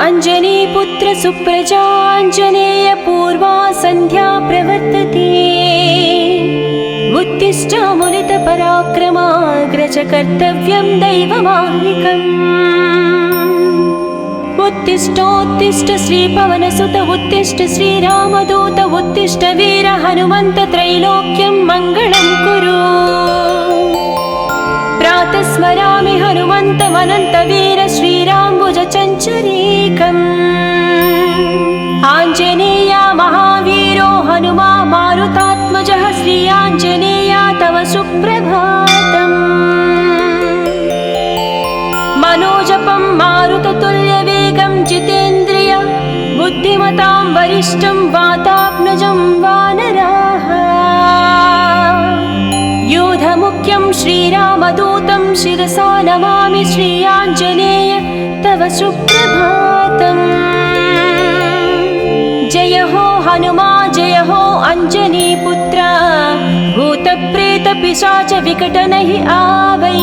अञ्जनीपुत्र सुप्रजाञ्जनेय पूर्वा सन्ध्या प्रवर्तते। उत्तिष्ठ मुनितपराक्रमाग्रज कर्तव्यं दैवमाह्निकम्। उत्तिष्ठोत्तिष्ठ श्रीपवनसुत उत्तिष्ठ श्रीरामदूत उत्तिष्ठ वीर हनुमन्त त्रैलोक्यं मङ्गलं कुरु। प्रातः स्मरामि हनुमन्तमनन्तवीर श्रीराम्बुजचञ्चरीकम्। आञ्जनेया महावीरो हनुमा मारुतात्मजः श्री आञ्जनेया तव सुप्रभातम्। मनोजपं मारुततुल्यवेगं जितेन्द्रिय बुद्धिमतां वरिष्ठं वातात्मजं वानराः। यूधमुख्यं श्रीरामदूतं शिरसा नमामि श्री आञ्जनेय तव सुप्रभातम्। जय हो हनुमा जय हो अञ्जनीपुत्र भूतप्रेतपिशाच विकटनहि आवै।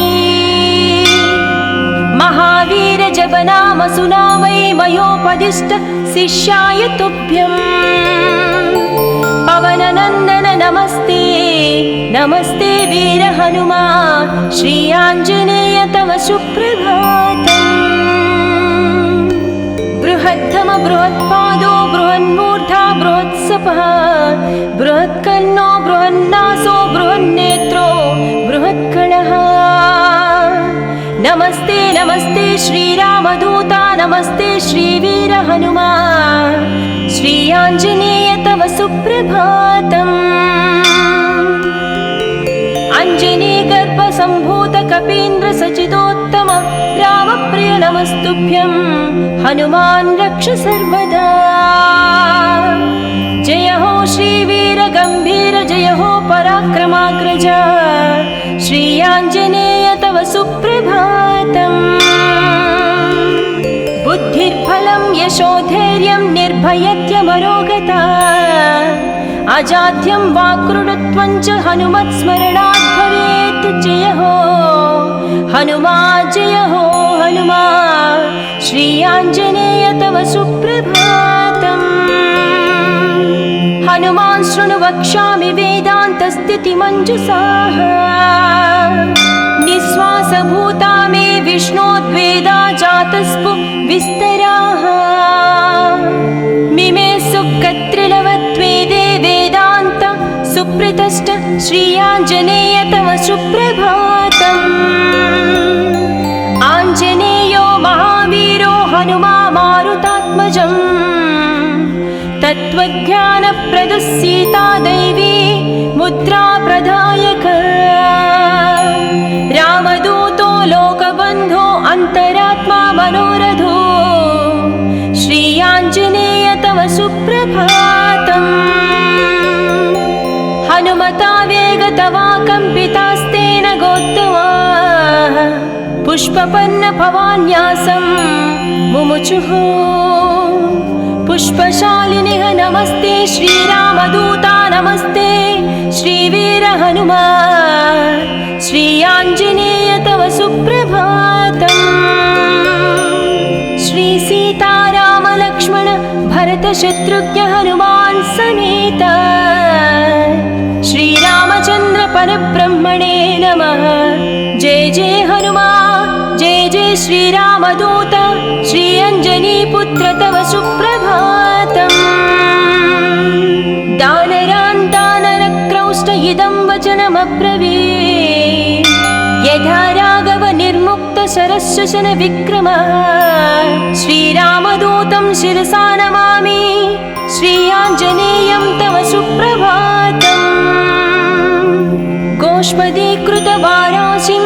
महावीर जपनाम सुनामै मयोपदिष्ट शिष्याय तुभ्यम्। पवननन्दन नमस्ते नमस्ते वीर हनुमा श्री आञ्जनेय तव सुप्रभातम्। बृहत्तम बृहत्पादो बृहन्मूर्धा बृहत्सपः बृहत्कर्णो बृहन्नासो बृहन्नेत्रो बृहत्कणः। नमस्ते नमस्ते श्रीरामदूता नमस्ते श्रीवीर हनुमा श्री आञ्जनेय तव सुप्रभातम्। अञ्जनीगर्भसम्भूत कपीन्द्र सचिदोत्तम रामप्रिय नमस्तुभ्यं हनुमान् रक्ष सर्वदा। जय हो श्रीवीर गम्भीर जय हो पराक्रमाग्रज श्री आञ्जनेय तव सुप्रभातम्। बुद्धिर्बलं यशोधैर्यं निर्भयत्यमरोगता अजाड्यं वाक्कृतत्वं च हनुमत्स्मरणात् भवेत्। जय हो हनुमा जय हो हनुमा श्री आञ्जनेय तव सुप्रभातम्। हनुमान् शृणु वक्ष्यामि वेदान्तस्थितिमञ्जुषाः। निःश्वासभूता मे विष्णोद्वेदा जातस्पु विस्तराः। मिमे सुकत्रिलवत्वेदे वेदान्त सुप्रतिष्ठ श्री आञ्जनेय तव सुप्रभातम्। आञ्जनेयो महावीरो हनुमा मारुतात्मजम्। तत्त्वज्ञानप्रदः सीता दैवी मुद्रा प्रदायक। रामदूतो लोकबन्धो अन्तरात्मा मनोरथो श्री आञ्जनेय तव सुप्रभातम्। हनुमता वेगतवा कम्पितास्तेन गोत्तमाः पुष्पपन्न भवान्यासं मुमुचुः। पुष्पशालिनिः नमस्ते श्रीरामदूता नमस्ते श्रीवीर हनुमा श्री आञ्जनेय तव सुप्रभातम्। श्री सीताराम लक्ष्मण भरत शत्रुघ्न हनुमान् समेत श्रीरामचन्द्र परब्रह्मणे नमः। जय जय हनुमा जय जय श्रीरामदूत श्री अञ्जनीपुत्र तव सुप्रभातम्। दानरान् दानरक्रौष्ट इदं वचनमब्रवीत्। यथा राघव निर्मुक्त शरशशन विक्रमः श्रीरामदूतं शिरसा नमामि श्री आञ्जनेयं तव सुप्रभातम्। गोष्पदीकृत वाराशिं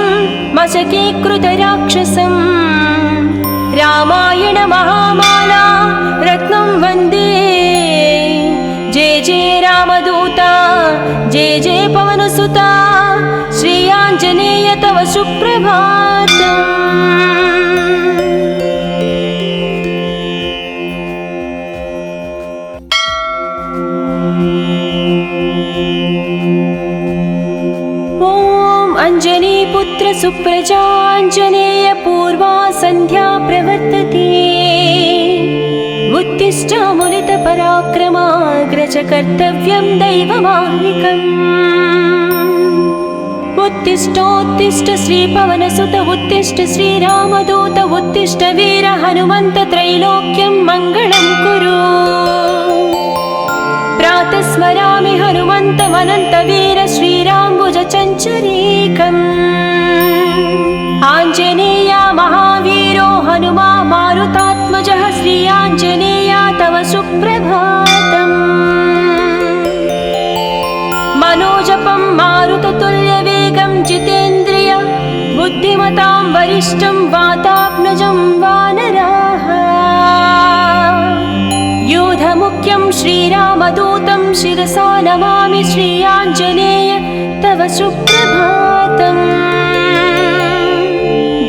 मशकीकृत राक्षसं रामायण महामाला रत्नं वन्दे। जय जय रामदूता जय जय पवनसुता श्री आञ्जनेय तव सुप्रभातम्। अञ्जनीपुत्र सुप्रजाञ्जनेय पूर्वा सन्ध्या प्रवर्तते। कर्तव्यं दैवमाह्निकम् उत्तिष्ठोत्तिष्ठ श्रीपवनसुत उत्तिष्ठ श्रीरामदूत उत्तिष्ठ वीर हनुमन्त त्रैलोक्यं मङ्गलं कुरु प्रातः स्मरामि हनुमन्तमनन्तवीर श्रीराम्बुजचञ्चरीकम् आञ्जनेय महावीरो हनुमा मारुतात्मजः श्री आञ्जनेय तव सुप्रभातम् मनोजपं मारुततुल्यवेगं जितेन्द्रिय बुद्धिमतां वरिष्ठं वातात्मजं वानराः योधमुख्यं श्रीरामदूतं शिरसा नमामि श्री आञ्जनेय तव सुप्रभातम्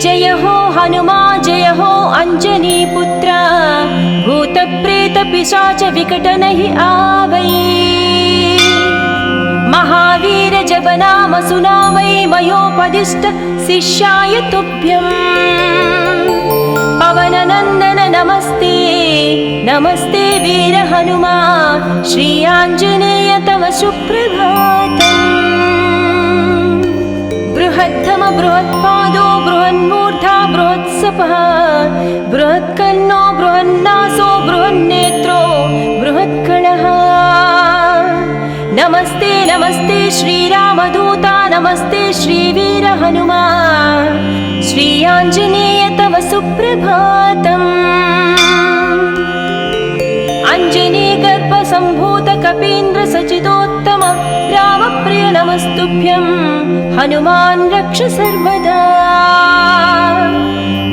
जय हो हनुमा जय हो अंजनीपुत्र भूतप्रेतपिशाच विकटनहि आवै महावीर जप नाम सुनामै मयोपदिष्ट शिष्याय तुभ्यम् पवननन्दन नमस्ते नमस्ते वीर हनुमा श्री आञ्जनेय तव सुप्रभातम् बृहत्तम बृहत्पादो बृहन्मूर्धा बृहत्सपः बृहत्कर्णो बृहन्नासो बृहन्नेत्रो बृहत्कणः नमस्ते नमस्ते श्रीरामदूता नमस्ते श्रीवीर हनुमा श्री आञ्जनेय तव सुप्रभातम् अञ्जनीगर्भसम्भूत कपीन्द्र सचिदोत्तम रामप्रिय नमस्तुभ्यं हनुमान् रक्ष सर्वदा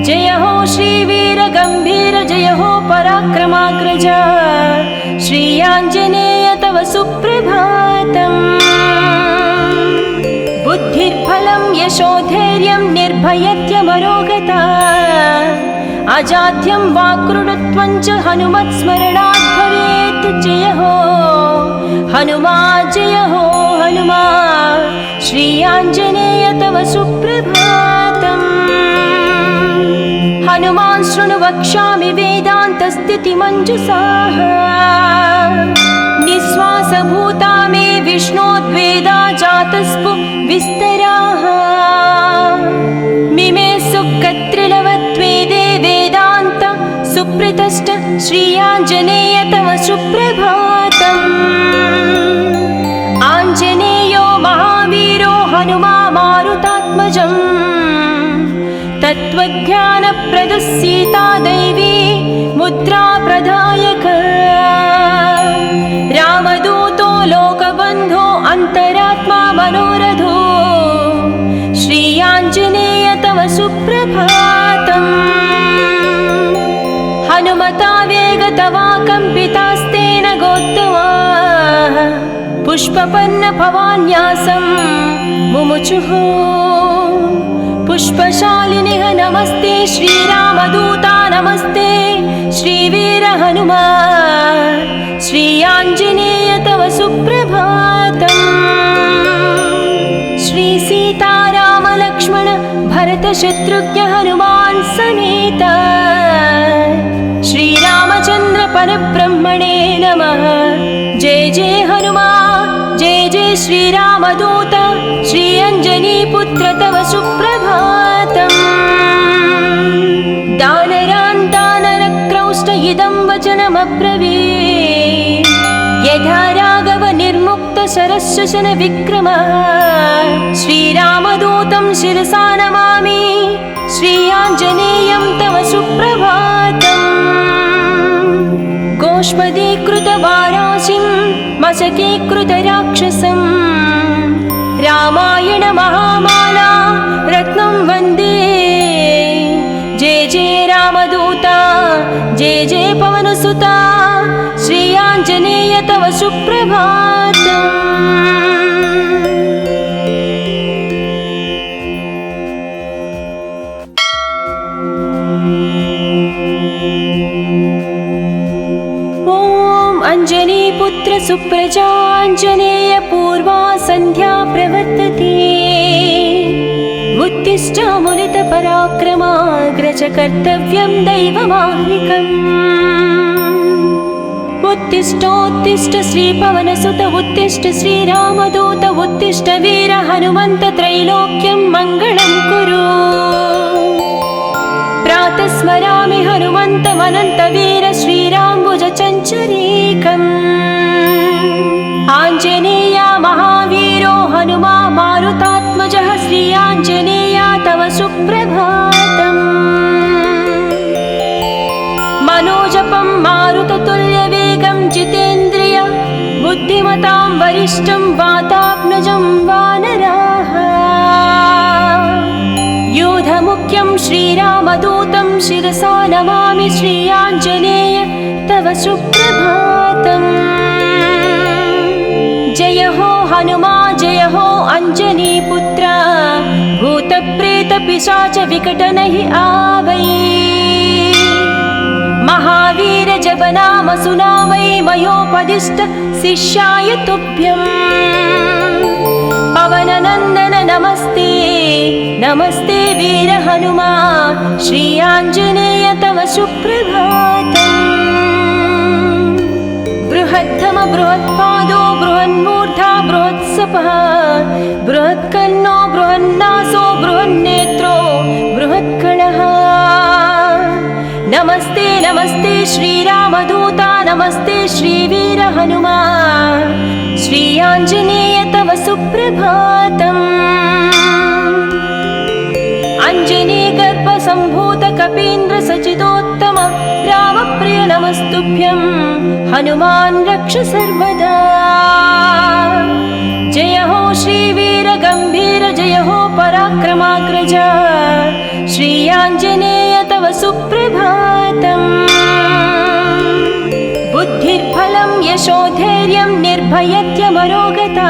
जय हो श्रीवीर गम्भीर जय हो पराक्रमाग्रज श्री आञ्जनेय तव सुप्रभातम् बुद्धिर्बलं यशोधैर्यं निर्भयत्यमरोगता अजाड्यं वाक्कृतत्वं च हनुमत्स्मरणात् भवेत् जय हो हनुमा जय हो हनुमा श्री आञ्जनेय तव सुप्रभातम् हनुमान् शृणु वक्ष्यामि वेदान्तस्थितिमञ्जुषाः निःश्वासभूता मे विष्णोद्वेदा जातस्पु विस्तराः मिमे सुकत्रिलवत्वेदे वेदान्त सुप्रतिष्ठ श्री आञ्जनेय तव सुप्रभातम् आञ्जनेयो महावीरो हनुमा मारुतात्मजम् तत्त्वज्ञानप्रदः सीता दैवी मुद्रा प्रदायक रामदूतो लोकबन्धो अन्तरात्मा मनोरथो श्री आञ्जनेय तव सुप्रभातम् हनुमता वेगतवा कम्पितास्तेन गोत्तमा पुष्पपन्न भवान्यासं मुमुचुः पुष्पशालिनिः नमस्ते श्रीरामदूता नमस्ते श्रीवीर हनुमा श्री आञ्जनेय तव सुप्रभातम् श्री सीताराम लक्ष्मण भरत शत्रुघ्न हनुमान् समेत श्रीरामचन्द्र परब्रह्मणे नमः जय जय हनुमा जय जय श्रीरामदूत श्री अञ्जनीपुत्र तव सुप्रभातम् दानरान् दानरक्रौष्ट इदं वचनमब्रवीत् यथा राघव निर्मुक्त शरशशन विक्रमः श्रीरामदूतं शिरसा नमामि श्री आञ्जनेयं तव सुप्रभातम् गोष्पदीकृतवाराशिं मशकीकृतराक्षसं रामायण महामाला रत्नं वन्दे जय जय रामदूता जय जय पवनसुता श्री आञ्जनेय तव सुप्रभातम् अंजनीपुत्र सुप्रजाञ्जनेय पूर्वा सन्ध्या प्रवर्तते उत्तिष्ठ मुनित पराक्रमाग्रज कर्तव्यं दैवमाह्निकम् उत्तिष्ठोत्तिष्ठ श्रीपवनसुत उत्तिष्ठ श्रीरामदूत उत्तिष्ठ वीर हनुमन्त त्रैलोक्यं मङ्गलं कुरु। प्रातः स्मरामि हनुमन्तमनन्तवीर श्रीराम्बुजचञ्चरीकम्। आञ्जनेया महावीरो हनुमा मारुतात्मजः श्रीयाञ्जनेया तव सुप्रभातम्। मनोजपं मारुततुल्यवेगं जितेन्द्रिय बुद्धिमतां वरिष्ठं वातात्मजं वानराः। योधमुख्यं श्रीरामदूतं शिरसा नमामि श्रीयाञ्जनेय तव सुप्रभातम्। जय हो हनुमा जय हो अञ्जनीपुत्र भूतप्रेतपिशाच विकटनहि आवै। महावीर जप नाम सुनावै मयोपदिष्ट शिष्याय तुभ्यम्। पवननन्दन नमस्ते नमस्ते वीर हनुमा श्रीयाञ्जनेय तव सुप्रभातम्। बृहद्धम बृहत्पादो बृहन्मूर्धा बृहत्सपः बृहत्कर्णो बृहन्नासो बृहन्नेत्रो बृहत्कणः। नमस्ते नमस्ते श्रीरामदूता नमस्ते श्रीवीर हनुमा श्रीयाञ्जनेय तव सुप्रभातम्। अञ्जनीगर्भसम्भूत कपीन्द्र सचिदोत्तम रामप्रिय नमस्तुभ्यं हनुमान् रक्ष सर्वदा। जय हो श्रीवीर गम्भीर जय हो पराक्रमाग्रज श्रीयाञ्जनेय तव सुप्रभातम्। बुद्धिर्बलं यशोधैर्यं निर्भयत्यमरोगता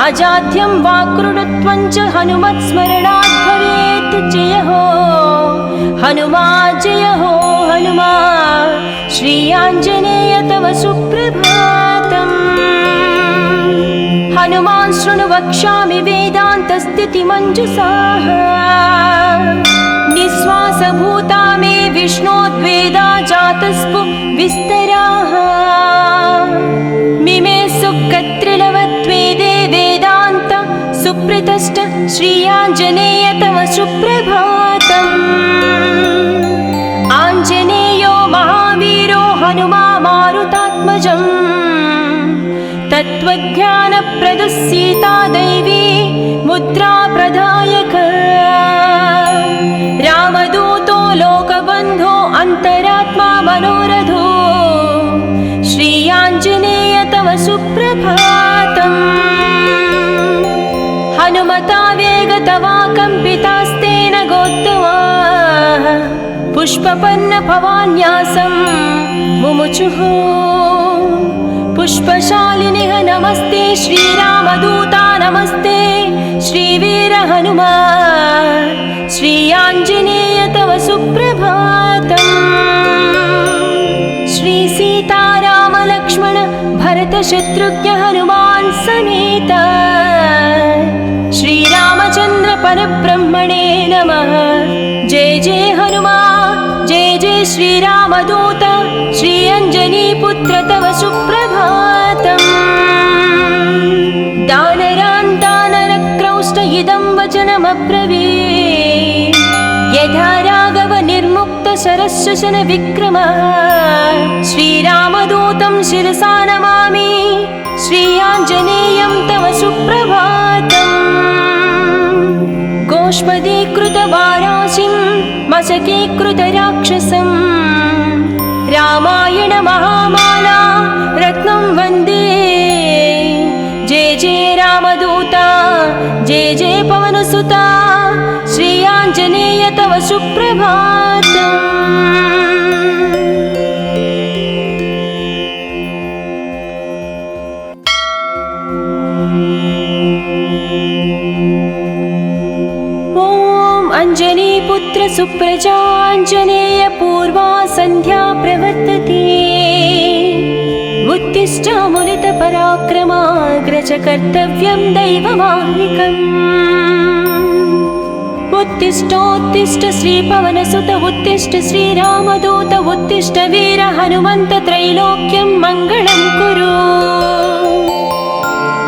अजाड्यं वाक्कृतत्वं च हनुमत्स्मरणात् भवेत्। जय हो हनुमा जय हो हनुमा श्रीयाञ्जनेय तव सुप्रभातम्। हनुमान् शृणु वक्ष्यामि वेदान्तस्थितिमञ्जुषाः निःश्वासभूता मे विष्णोद्वेदा जातस्पु विस्तराः। मिमे सुकत्रिलवत्वेदे वेदान्त सुप्रतिष्ठ श्रीयाञ्जनेय तव सुप्रभातम्। आञ्जनेयो महावीरो हनुमा मारुतात्मजम् तत्त्वज्ञानप्रदः सीता दैवी मुद्रा प्रदायक। रामदूतो लोकबन्धो अन्तरात्मा मनोरथो श्रीयाञ्जनेय तव सुप्रभातम्। हनुमता वेगतवा कम्पितास्तेन गोत्तमा पुष्पपन्न भवान्यासं मुमुचुः। पुष्पशालिनिः नमस्ते श्रीरामदूता नमस्ते श्रीवीर हनुमा श्रीयाञ्जनेय तव सुप्रभातम्। श्रीसीतारामलक्ष्मण भरतशत्रुघ्न हनुमान् समेत श्रीरामचन्द्र परब्रह्मणे नमः। जय जय हनुमा जय जय श्रीरामदूत श्रीअञ्जनीपुत्र तव सुप्रभातम्। दानरान् दानरक्रौष्ट इदं वचनमब्रवीत् यथा राघव निर्मुक्त शरशशन विक्रमः। श्रीरामदूतं शिरसा नमामि श्रीयाञ्जनेयं तव सुप्रभातम्। गोष्पदीकृतवाराशिं मशकीकृतराक्षसं रामायण महामाला रत्नं वन्दे। जय जय रामदूता जय जय पवनसुता श्रीयाञ्जनेय तव सुप्रभातम्। अञ्जनीपुत्र सुप्रजाञ्जनेय पूर्वा सन्ध्या प्रवर्तते। उत्तिष्ठामुनितपराक्रमाग्रज कर्तव्यं दैवमाह्निकम्। उत्तिष्ठोत्तिष्ठ श्रीपवनसुत उत्तिष्ठ श्रीरामदूत उत्तिष्ठ वीर हनुमन्त त्रैलोक्यं मङ्गलं कुरु।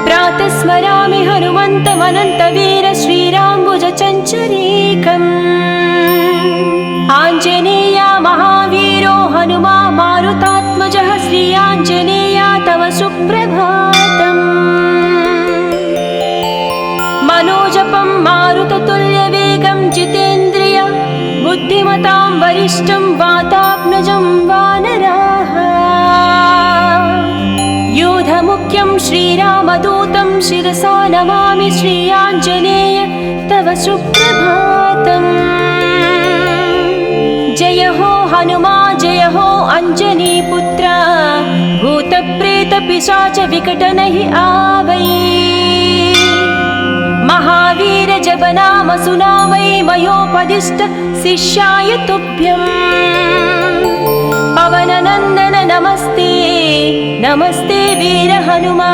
प्रातः स्मरामि हनुमन्तमनन्तवीर श्रीराम्बुजचञ्चरीकम्। आञ्जनेया महावीरो हनुमा मारुतात्मजः श्रीयाञ्जनेया तव सुप्रभातम्। मनोजपं मारुततुल्यवेगं जितेन्द्रिय बुद्धिमतां वरिष्ठं वातात्मजं वानराः। योधमुख्यं श्रीरामदूतं शिरसा नमामि श्रीयाञ्जनेय तव सुप्रभातम्। जय हो हनुमा जय हो अञ्जनीपुत्र भूतप्रेतपिशाच विकटनहि आवै। महावीर जप नाम सुनावै मयोपदिष्ट शिष्याय तुभ्यम्। पवननन्दन नमस्ते नमस्ते वीर हनुमा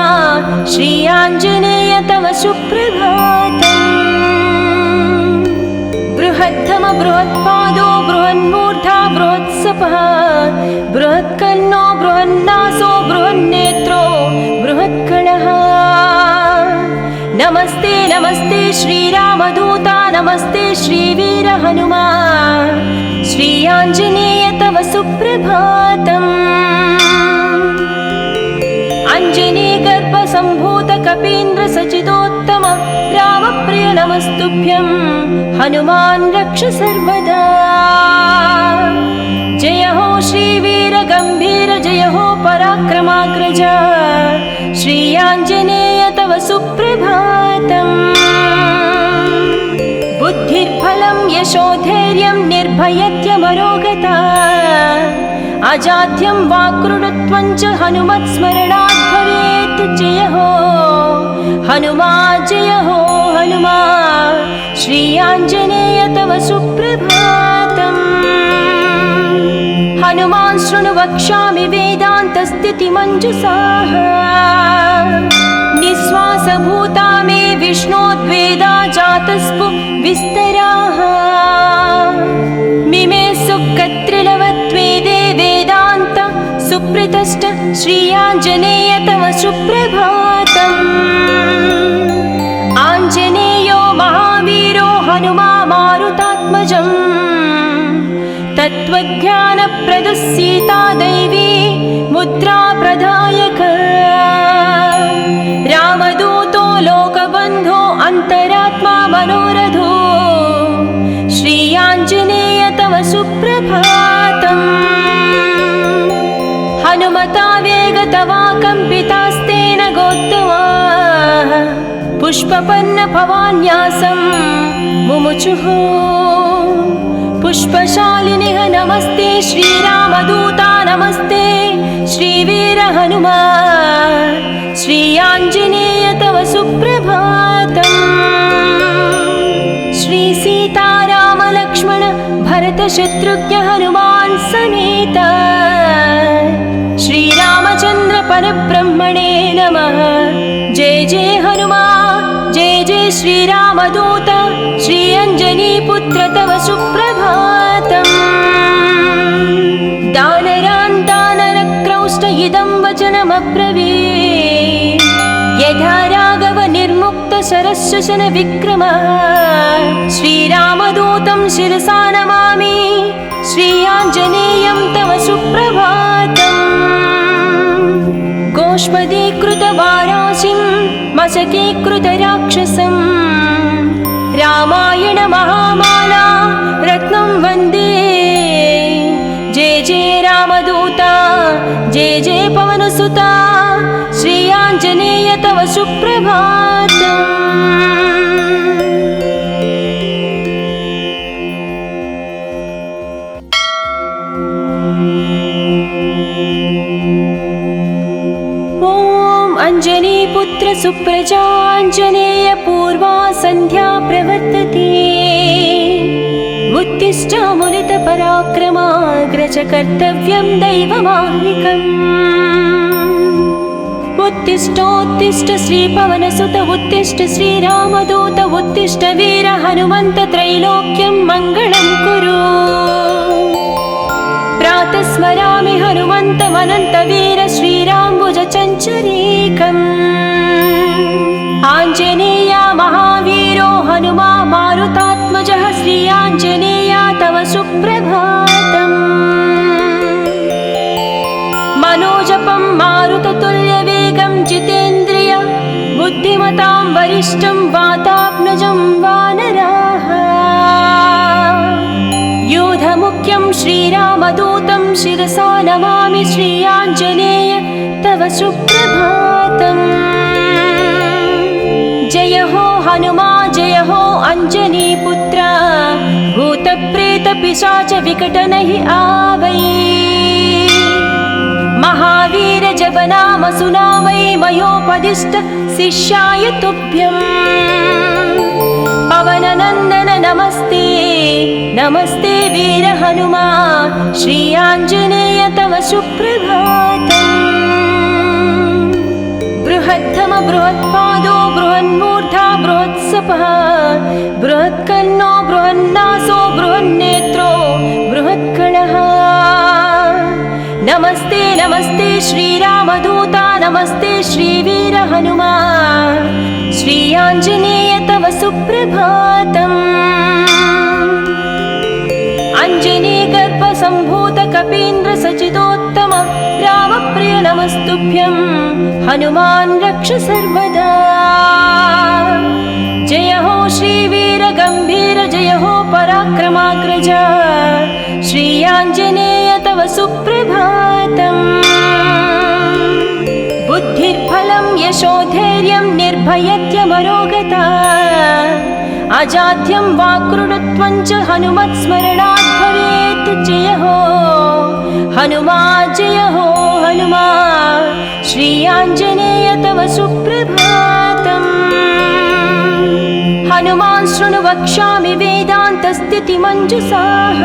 श्रीयाञ्जनेय तव सुप्रभातम्। बृहत्तम बृहत्पादो बृहन्मूर्धा बृहत्सपः बृहत्कर्णो बृहन्नासो बृहन्नेत्रो बृहत्कणः। नमस्ते नमस्ते श्रीरामदूता नमस्ते श्रीवीर हनुमा श्रीयाञ्जनेय तव सुप्रभातम्। अञ्जनीगर्भसम्भूत कपीन्द्र सचिदोत्तम रामप्रिय नमस्तुभ्यं हनुमान् रक्ष सर्वदा। जय हो श्रीवीर गम्भीर जय हो पराक्रमाग्रज श्रीयाञ्जनेय तव सुप्रभातम्। बुद्धिर्बलं यशोधैर्यं निर्भयत्यमरोगता अजाड्यं वाक्कृतत्वं च हनुमत्स्मरणात् भवेत्। जय हो हनुमा जय हो हनुमा श्रीयाञ्जनेय तव सुप्रभातम्। हनुमान् शृणु वक्ष्यामि वेदान्तस्थितिमञ्जुषाः निःश्वासभूता मे विष्णोद्वेदा जातस्पु विस्तराः। मिमे सुकत्रिलवत्वेदे वेदान्त सुप्रतिष्ठ श्रीयाञ्जनेय तव सुप्रभातम्। आञ्जनेयो महावीरो हनुमा मारुतात्मजम् तत्त्वज्ञानप्रदः सीता दैवी मुद्रा प्रदायक। रामदूतो लोकबन्धो अन्तरात्मा मनोरथो श्रीयाञ्जनेय तव सुप्रभातम्। हनुमता वेगतवा कम्पितास्तेन गोत्तमाः पुष्पपन्न भवान्यासं मुमुचुः। पुष्पशालिनिः नमस्ते श्रीरामदूता नमस्ते श्रीवीर हनुमा श्रीयाञ्जनेय तव सुप्रभातम्। श्री सीताराम लक्ष्मण भरत शत्रुघ्न हनुमान् समेत श्रीरामचन्द्र परब्रह्मणे नमः। जय जय हनुमान् जय जय श्रीरामदूत श्रीअञ्जनीपुत्र तव सुप्रभातम्। दानरान् दानरक्रौष्ट इदं वचनमब्रवीत् यथा राघव निर्मुक्त शरशशन विक्रमः। श्रीरामदूतं शिरसा नमामि श्रीयाञ्जनेयं तव सुप्रभातम्। गोष्पदीकृतवाराशिं मशकीकृतराक्षसं रामायण महामाला रत्नं वन्दे। जय जय रामदूता जय जय पवनसुता श्रीयाञ्जनेय तव सुप्रभातम्। अञ्जनीपुत्र सुप्रजाञ्जनेय पूर्वा सन्ध्या प्रवर्तते। उत्तिष्ठामुलितपराक्रमाग्रज कर्तव्यं दैवमाह्निकम्। उत्तिष्ठोत्तिष्ठ श्रीपवनसुत उत्तिष्ठ श्रीरामदूत उत्तिष्ठ वीर हनुमन्त त्रैलोक्यं मङ्गलं कुरु। प्रातः स्मरामि हनुमन्तमनन्तवीर श्रीराम्बुजचञ्चरीकम्। आञ्जनेया महावीरो हनुमा मारुतात्मजः श्री आञ्जनेया तव सुप्रभातम्। मनोजपं मारुततुल्यवेगं जितेन्द्रिय बुद्धिमतां वरिष्ठं वातात्मजं वानराः। योधमुख्यं श्रीरामदूतं शिरसा नमामि श्री आञ्जनेय तव सुप्रभातम्। जय हो हनुमा जय हो अञ्जनीपुत्र भूतप्रेतपिशाच विकटनहि आवै। महावीर जप नाम सुनावै मयोपदिष्ट शिष्याय तुभ्यम्। पवननन्दन नमस्ते नमस्ते वीर हनुमा श्री आञ्जनेय तव सुप्रभातम्। बृहत्तम बृहत्पादो बृहन्मूर्धा बृहत्सपः बृहत्कर्णो बृहन्नासो बृहन्नेत्रो बृहत्कणः। नमस्ते नमस्ते श्रीरामदूता नमस्ते श्रीवीर हनुमा श्री आञ्जनेय तव सुप्रभातम्। अञ्जनीगर्भसम्भूत कपीन्द्र सचिदोत्तम रामप्रिय नमस्तुभ्यं हनुमान् रक्ष सर्वदा। जय हो श्रीवीर गम्भीर जय हो पराक्रमाग्रज श्री आञ्जनेय तव सुप्रभातम्। बुद्धिर्बलं यशोधैर्यं निर्भयत्यमरोगता अजाड्यं वाक्कृतत्वं च हनुमत्स्मरणात् भवेत्। जय हो हनुमा जय हो हनुमा श्री आञ्जनेय तव सुप्रभातम्। हनुमान् शृणु वक्ष्यामि वेदान्तस्थितिमञ्जुषाः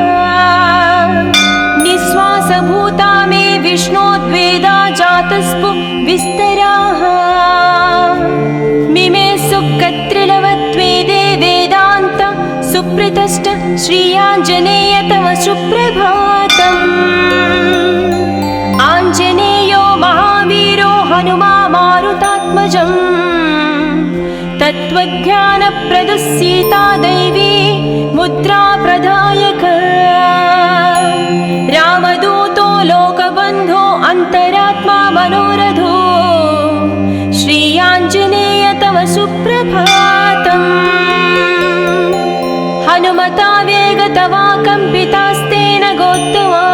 निःश्वासभूता मे विष्णोद्वेदा जातस्पु विस्तराः। मिमे सुकत्रिलवत्वेदे वेदान्त सुप्रतिष्ठ श्री आञ्जनेय तव सुप्रभातम्। आञ्जनेयो महावीरो हनुमा मारुतात्मजम् तत्त्वज्ञानप्रदः सीता दैवी मुद्रा प्रदायक। रामदूतो लोकबन्धो अन्तरात्मा मनोरथो श्री आञ्जनेय तव सुप्रभातम्। हनुमता वेगतवा कम्पितास्तेन गोत्तमा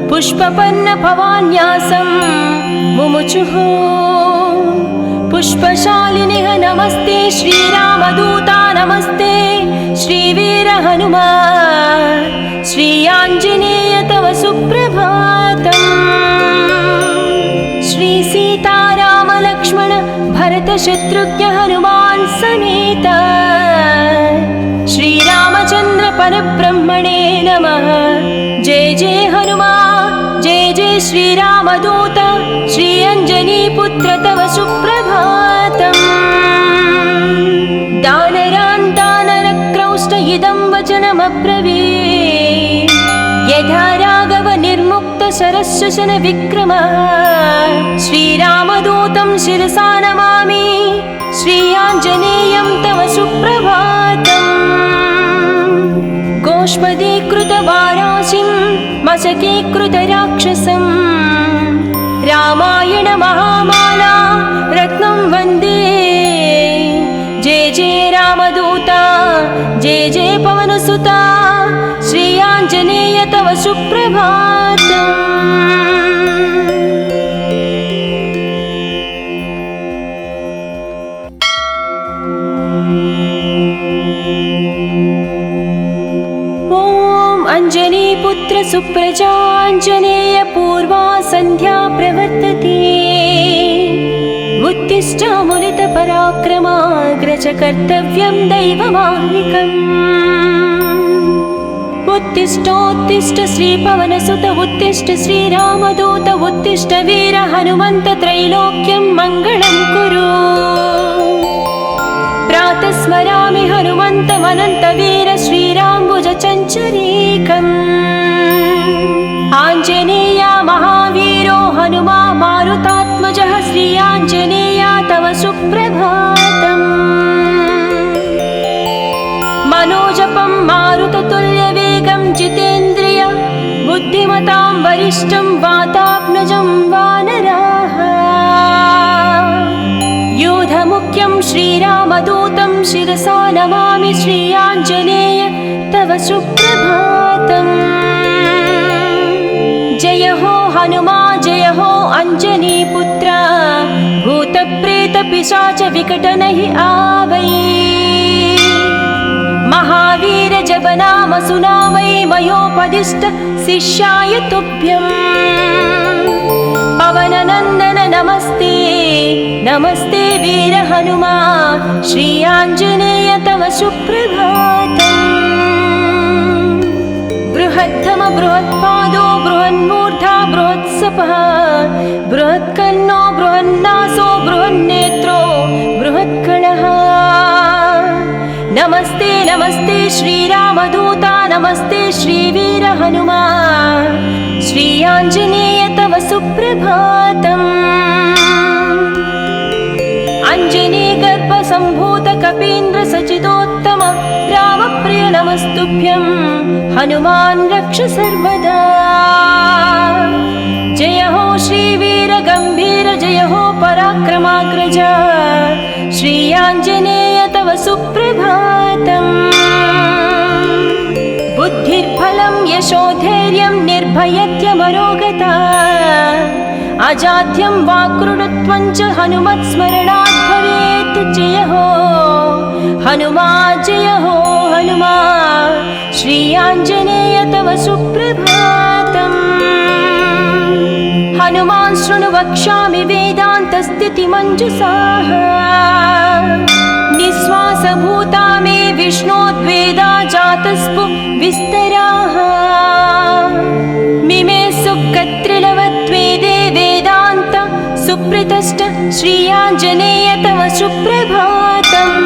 पुष्पपन्न भवान्यासं मुमुचुः। पुष्पशालिनिः नमस्ते श्रीरामदूता नमस्ते श्रीवीर हनुमा श्री आञ्जनेय तव सुप्रभातम्। श्री सीताराम लक्ष्मण भरत शत्रुघ्न हनुमान् समेत श्रीरामचन्द्र परब्रह्मणे नमः। जय जय हनुमा जय जय श्रीरामदूत श्री अञ्जनीपुत्र तव सुप्रभातम्। दानरान् दानरक्रौष्ट इदं वचनमब्रवीत् यथा राघव निर्मुक्त शरशशन विक्रम। श्रीरामदूतं शिरसा नमामि श्री आञ्जनेयं तव सुप्रभातम्। गोष्पदीकृतवाराशिं मशकीकृतराक्षसं रामायण महामाला रत्नं वन्दे। जय जय रामदूता जय जय पवनसुता श्री आञ्जनेय तव सुप्रभातम्। अञ्जनीपुत्र सुप्रजाञ्जनेय पूर्वा सन्ध्या प्रवर्तते। उत्तिष्ठामुलितपराक्रमाग्रज कर्तव्यं दैवमाह्निकम्। उत्तिष्ठोत्तिष्ठ श्रीपवनसुत उत्तिष्ठ श्रीरामदूत उत्तिष्ठ वीर हनुमन्त त्रैलोक्यं मङ्गलं कुरु। प्रातः स्मरामि हनुमन्तमनन्तवीर श्रीराम्बुजचञ्चरीकम्। आञ्जनेया महावीरो हनुमा मारुतात्मजः श्री आञ्जनेया तव सुप्रभातम्। मनोजपं मारुततुल्यवेगं जितेन्द्रिय बुद्धिमतां वरिष्ठं वातात्मजं वानराः। यूधमुख्यं श्रीरामदूतं शिरसा नमामि श्री आञ्जनेय तव सुप्रभातम्। जय हो हनुमा जय हो अञ्जनीपुत्र भूतप्रेतपिशाच विकटनहि आवै। महावीर जपनाम सुनामै मयोपदिष्ट शिष्याय तुभ्यम्। पवननन्दन नमस्ते नमस्ते वीर हनुमा श्री आञ्जनेय तव सुप्रभातम्। बृहत्तम बृहत्पादो बृहन्मूर्धा बृहत्सपः बृहत्कर्णो बृहन्नासो बृहन्नेत्रो बृहत्कणः। नमस्ते नमस्ते श्रीरामदूता नमस्ते श्रीवीर हनुमा श्री आञ्जनेय तव सुप्रभातम्। अञ्जनीगर्भसम्भूत कपीन्द्र सचिदोत्तम रामप्रिय नमस्तुभ्यं हनुमान् रक्ष सर्वदा। जय हो श्रीवीर गम्भीर जय हो पराक्रमाग्रज श्री आञ्जनेय तव सुप्रभातम्। बुद्धिर्बलं यशोधैर्यं निर्भयत्यमरोगता अजाड्यं वाक्कृतत्वं च हनुमत्स्मरणात् भवेत्। जय हो हनुमा जय हो हनुमा श्री आञ्जनेय तव सुप्रभातम्। हनुमान् शृणु वक्ष्यामि वेदान्तस्थितिमञ्जुषाः निःश्वासभूता मे विष्णोद्वेदा जातस्पु विस्तराः। मिमे सुकत्रिलवत्वेदे वेदान्त सुप्रतिष्ठ श्री आञ्जनेय तव सुप्रभातम्।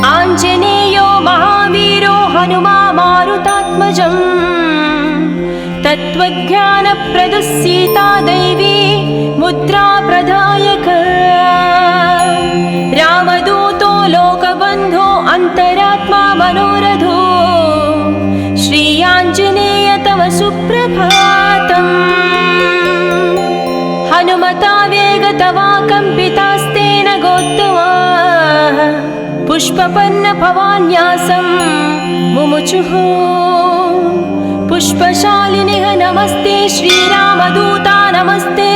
आञ्जनेयो महावीरो हनुमा मारुतात्मजम् तत्त्वज्ञानप्रदः सीता दैवी मुद्रा प्रदायक। रामदूतो लोकबन्धो अन्तरात्मा मनोरथो श्री आञ्जनेय तव सुप्रभातम्। हनुमता वेगतवा कम्पितास्तेन गोत्तमा पुष्पपन्न भवान्यासं मुमुचुः। पुष्पशालिनिः नमस्ते श्रीरामदूता नमस्ते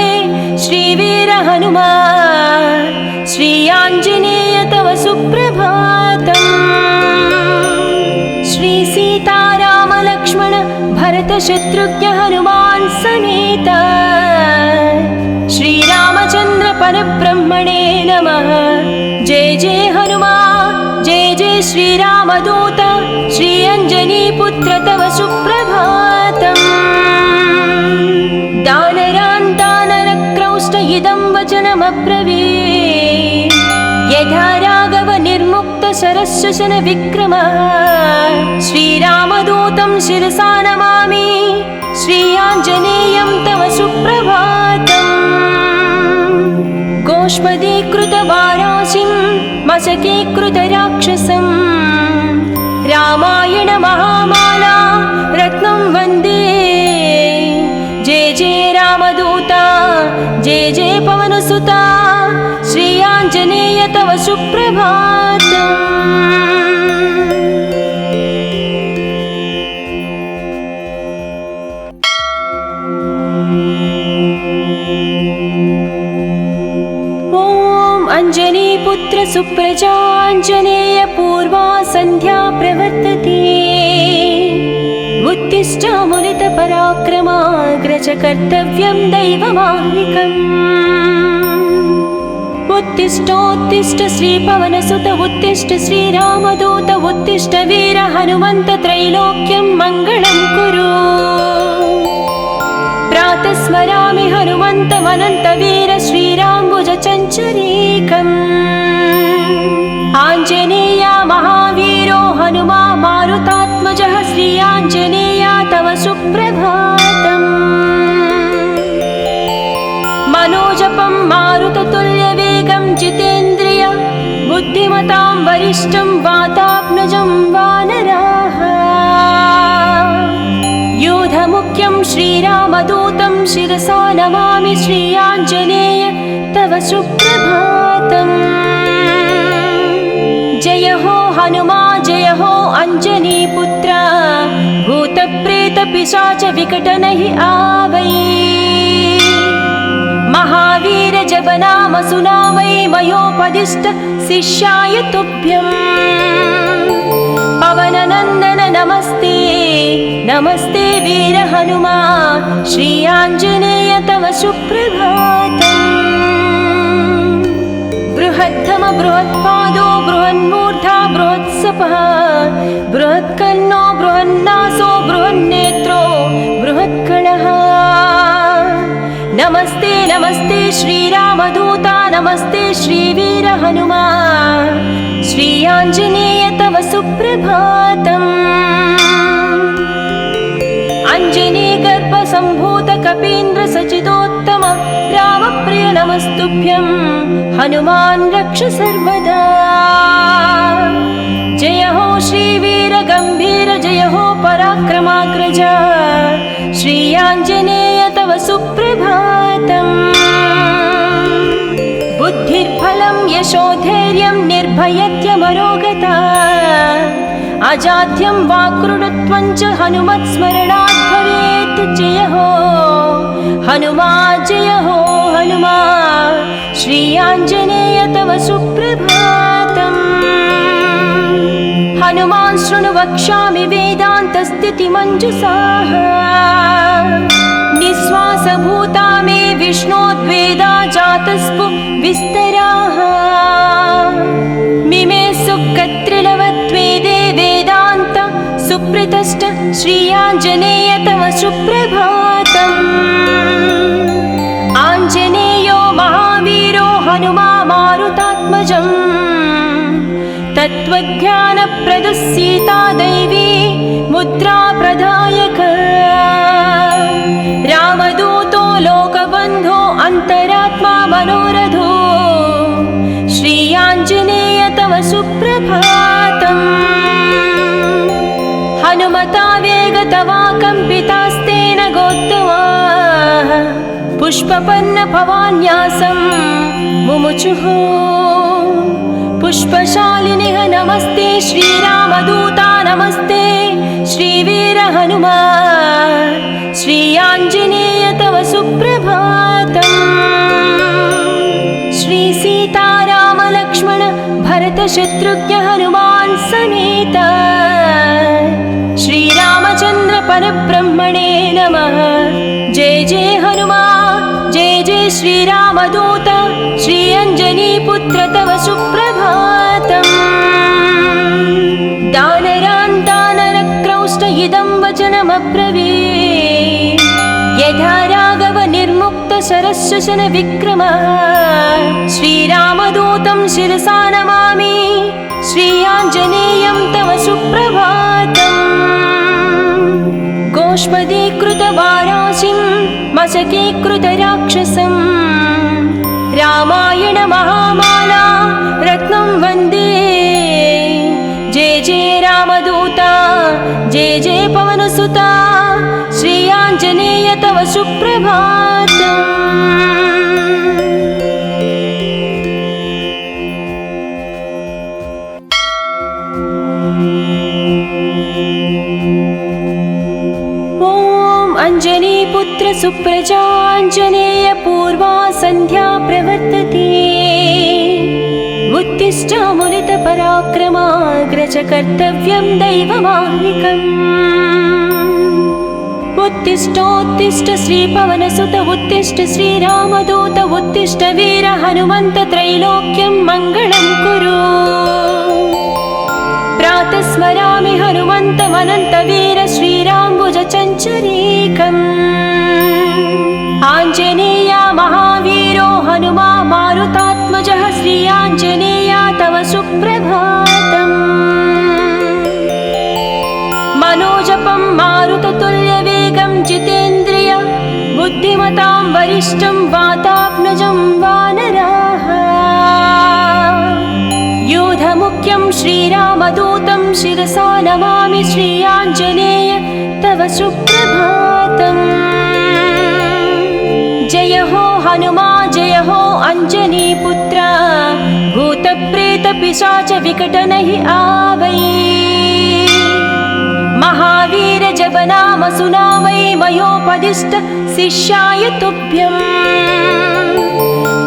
श्रीवीर हनुमा श्री आञ्जनेय तव सुप्रभातम्। श्री सीताराम लक्ष्मण भरत शत्रुघ्न हनुमान् समेत श्रीरामचन्द्र परब्रह्मणे नमः। जय जय हनुमा जय जय श्रीरामदूत श्री अञ्जनीपुत्र तव सुप्रभातम्। दानरान् दानरक्रौष्ट इदं वचनमब्रवीत् यथा राघव निर्मुक्त शरशशन विक्रम। श्रीरामदूतं शिरसा नमामि श्री आञ्जनेयं तव सुप्रभातम्। गोष्पदीकृतवाराशिं मशकीकृतराक्षसं रामायण महामाला रत्नं वन्दे। जय जय रामदूता जय जय पवनसुता श्री आञ्जनेय तव सुप्रभातम्। अञ्जनीपुत्र सुप्रजाञ्जनेय पूर्वा सन्ध्या प्रवर्तते। उत्तिष्ठामुलितपराक्रमाग्रज कर्तव्यं दैवमाह्निकम्। उत्तिष्ठोत्तिष्ठ श्रीपवनसुत उत्तिष्ठ श्रीरामदूत उत्तिष्ठ वीर हनुमन्त त्रैलोक्यं मङ्गलं कुरु। प्रातः स्मरामि हनुमन्तमनन्तवीर श्रीराम्बुजचञ्चरीकम्। आञ्जनेया महावीरो हनुमा मारुतात्मजः श्री आञ्जनेया तव सुप्रभातम्। मनोजपं मारुततुल्यवेगं जितेन्द्रिय बुद्धिमतां वरिष्ठं वातात्मजं वानराः। योधमुख्यं श्रीरामदूतं शिरसा नमामि श्री आञ्जनेय तव सुप्रभातम्। जय हो हनुमा जय हो अञ्जनीपुत्र भूतप्रेतपिशाच विकटनहि आवै। महावीर जपनाम सुनामै मयोपदिष्ट शिष्याय तुभ्यम्। पवननन्दन नमस्ते नमस्ते वीर हनुमा श्री आञ्जनेय तव सुप्रभातम्। बृहत्तम बृहत्पादो बृहन्मूर्धा बृहत्सपः बृहत्कर्णो बृहन्नासो बृहन्नेत्रो बृहत्कणः। नमस्ते नमस्ते श्रीरामदूता नमस्ते श्रीवीर हनुमा श्री आञ्जनेय तव सुप्रभातम्। अञ्जनीगर्भसम्भूत कपीन्द्र सचिदोत्तम रामप्रिय नमस्तुभ्यं हनुमान् रक्ष सर्वदा। जय हो श्रीवीर गम्भीर जय हो पराक्रमाग्रज श्री आञ्जनेय तव सुप्रभातम्। बुद्धिर्बलं यशोधैर्यं निर्भयत्यमरोगता अजाड्यं वाक्कृतत्वं च हनुमत्स्मरणात् भवेत्। जय हो हनुमा जय हो हनुमा श्री आञ्जनेय तव सुप्रभातम्। हनुमान् शृणु वक्ष्यामि वेदान्तस्थितिमञ्जुषाः। निःश्वासभूता मे विष्णोद्वेदा जातस्पु विस्तराः। मिमे सुकत्रिलवत्वेदे वेदान्त सुप्रतिष्ठ श्री आञ्जनेय तव सुप्रभातम्। आञ्जनेयो महावीरो हनुमा मारुतात्मजम्। तत्त्वज्ञानप्रदः सीता दैवी मुद्रा प्रदायक। रामदूतो लोकबन्धो अन्तरात्मा मनोरथो श्री आञ्जनेय तव सुप्रभातम्। हनुमता वेगतवा कम्पितास्तेन गोत्तमाः पुष्पपन्न भवान्यासं मुमुचुः। पुष्पशालिनिः नमस्ते श्रीरामदूता नमस्ते श्रीवीर हनुमा श्री आञ्जनेय तव सुप्रभातम्। श्री सीताराम लक्ष्मण भरत शत्रुघ्न हनुमान् समेत श्रीरामचन्द्र परब्रह्मणे नमः। जय जय हनुमा जय जय श्रीरामदूत श्री अञ्जनीपुत्र तव सुप्रभातम्। दानरान् दानरक्रौष्ट इदं वचनमब्रवीत्। यथा राघव निर्मुक्त शरश्वसन विक्रमः श्रीरामदूतं शिरसा नमामि श्री आञ्जनेयं तव सुप्रभातम्। गोष्पदीकृतवाराशिं मशकीकृतराक्षसं रामायण महामाला रत्नं वन्दे। जय जय रामदूता जय जय पवनसुता श्री आञ्जनेय तव सुप्रभातम्। अञ्जनीपुत्र सुप्रजाञ्जनेय पूर्वा सन्ध्या प्रवर्तते। उत्तिष्ठामुनितपराक्रमाग्रज कर्तव्यं दैवमाह्निकम्। उत्तिष्ठोत्तिष्ठ श्रीपवनसुत उत्तिष्ठ श्रीरामदूत उत्तिष्ठ वीर हनुमन्त त्रैलोक्यं मङ्गलं कुरु। प्रातः स्मरामि हनुमन्तमनन्तवीर श्रीराम्बुजचञ्चरीकम्। आञ्जनेया महावीरो हनुमा मारुतात्मजः श्रीयाञ्जनेया तव सुप्रभातम्। मनोजपं मारुततुल्यवेगं जितेन्द्रिय बुद्धिमतां वरिष्ठं वातात्मजं वानराः। योधमुख्यं श्रीरामदूतं शिरसा नमामि श्रीयाञ्जनेय तव सुप्रभातम्। जय हो हनुमा जय हो अञ्जनीपुत्र भूतप्रेतपिशाच विकटनहि आवै। महावीर जप नाम सुनावै मयोपदिष्ट शिष्याय तुभ्यम्।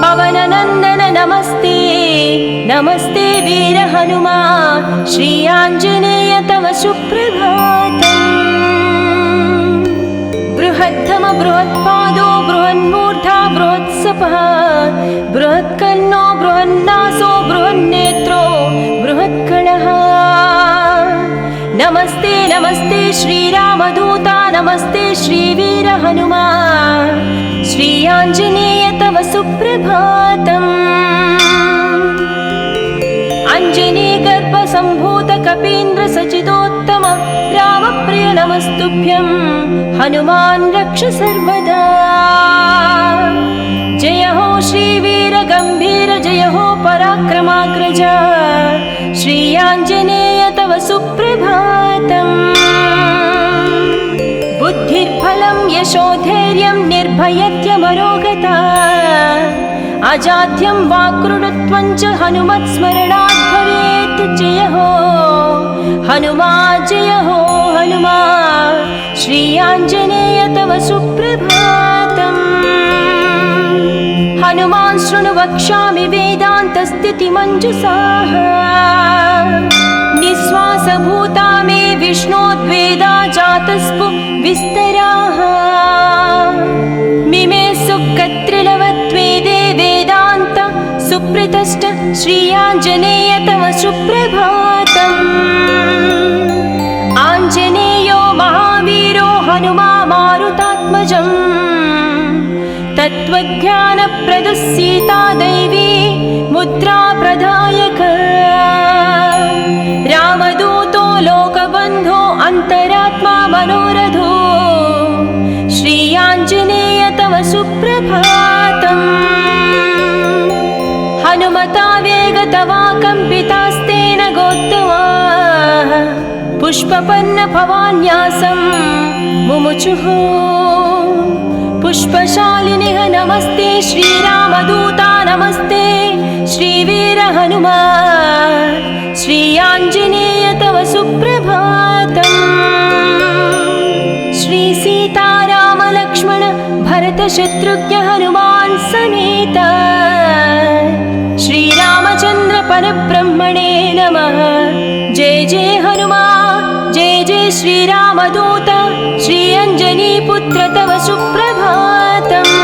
पवननन्दन नमस्ते नमस्ते वीर हनुमा श्रीयाञ्जनेय तव सुप्रभातम्। बृहद्धम बृहत्पादो बृहन्मूर्धा बृहत्सपः बृहत्कर्णो बृहन्नासो बृहन्नेत्रो बृहत्कणः। नमस्ते नमस्ते श्रीरामदूता नमस्ते श्रीवीर हनुमा श्रीयाञ्जनेय तव सुप्रभातम्। अञ्जनीगर्भसम्भूत कपीन्द्र सचिदोत्तम रामप्रिय नमस्तुभ्यं हनुमान् रक्ष सर्वदा। जय हो श्रीवीर गम्भीर जय हो पराक्रमाग्रज श्रीयाञ्जनेय तव सुप्रभातम्। बुद्धिर्बलं यशोधैर्यं निर्भयत्यमरोगता अजाड्यं वाक्कृतत्वं च हनुमत्स्मरणात् भवेत्। जय हो हनुमा जय हो हनुमा श्रीयाञ्जनेय तव सुप्रभातम्। हनुमान् शृणु वक्ष्यामि वेदान्तस्थितिमञ्जुषाः निःश्वासभूता मे विष्णोद्वेदा जातस्पु विस्तराः। मिमे सुकत्रिलवत्वेदे वेदान्त सुप्रतिष्ठ श्रीयाञ्जनेय तव सुप्रभातम्। आञ्जनेयो महावीरो हनुमा मारुतात्मजम् तत्त्वज्ञानप्रदः सीता दैवी मुद्रा प्रदायक। रामदूतो लोकबन्धो अन्तरात्मा मनोरथो श्रीयाञ्जनेय तव सुप्रभातम्। हनुमता वेगतवा कम्पितास्तेन गोत्तवा पुष्पपन्न भवान्यासं मुमुचुः। पुष्पशालिनिः नमस्ते श्रीरामदूता नमस्ते श्रीवीर हनुमा श्रीयाञ्जनेय तव सुप्रभातम्। श्रीसीतारामलक्ष्मण भरतशत्रुघ्न हनुमान् समेत श्रीरामचन्द्र परब्रह्मणे नमः। जय जय हनुमा जय जय श्रीरामदूत श्रीअञ्जनीपुत्र तव सुप्रभातम्।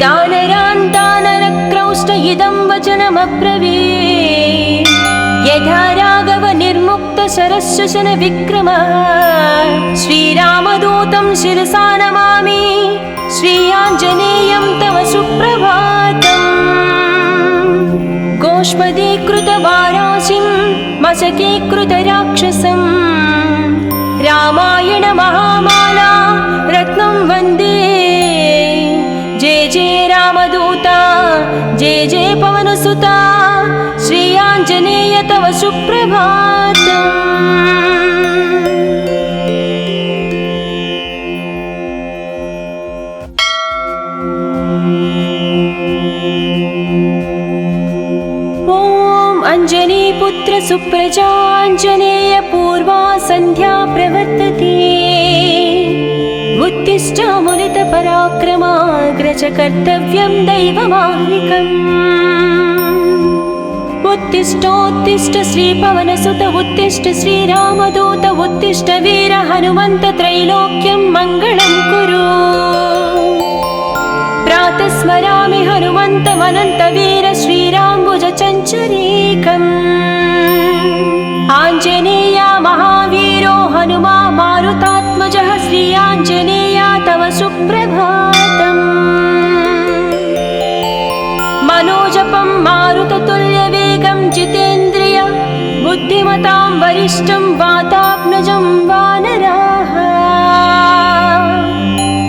दानरान् दानरक्रौष्ट इदं वचनमब्रवीत् यथा राघव निर्मुक्त शरशशन विक्रमः। श्रीरामदूतं शिरसा नमामि श्रीयाञ्जनेयं तव सुप्रभातम्। गोष्पदीकृतवाराशिं मशकीकृतराक्षसं रामायण महामाला रत्नं वन्दे। जय जय रामदूता जय जय पवनसुता श्रीयाञ्जनेय तव सुप्रभातम्। अञ्जनीपुत्र सुप्रजाञ्जनेय पूर्वा सन्ध्या प्रवर्तते। उत्तिष्ठामुलितपराक्रमाग्रज कर्तव्यं दैवमाह्निकम्। उत्तिष्ठोत्तिष्ठ श्रीपवनसुत उत्तिष्ठ श्रीरामदूत उत्तिष्ठ वीर हनुमन्त त्रैलोक्यं मङ्गलं कुरु। प्रातः स्मरामि हनुमन्तमनन्तवीर श्रीराम्बुजचञ्चरीकम्। आञ्जनेया महावीरो हनुमा मारुतात्मजः श्री आञ्जनेया तव सुप्रभातम्। मनोजपं मारुततुल्यवेगं जितेन्द्रिय बुद्धिमतां वरिष्ठं वातात्मजं वानराः।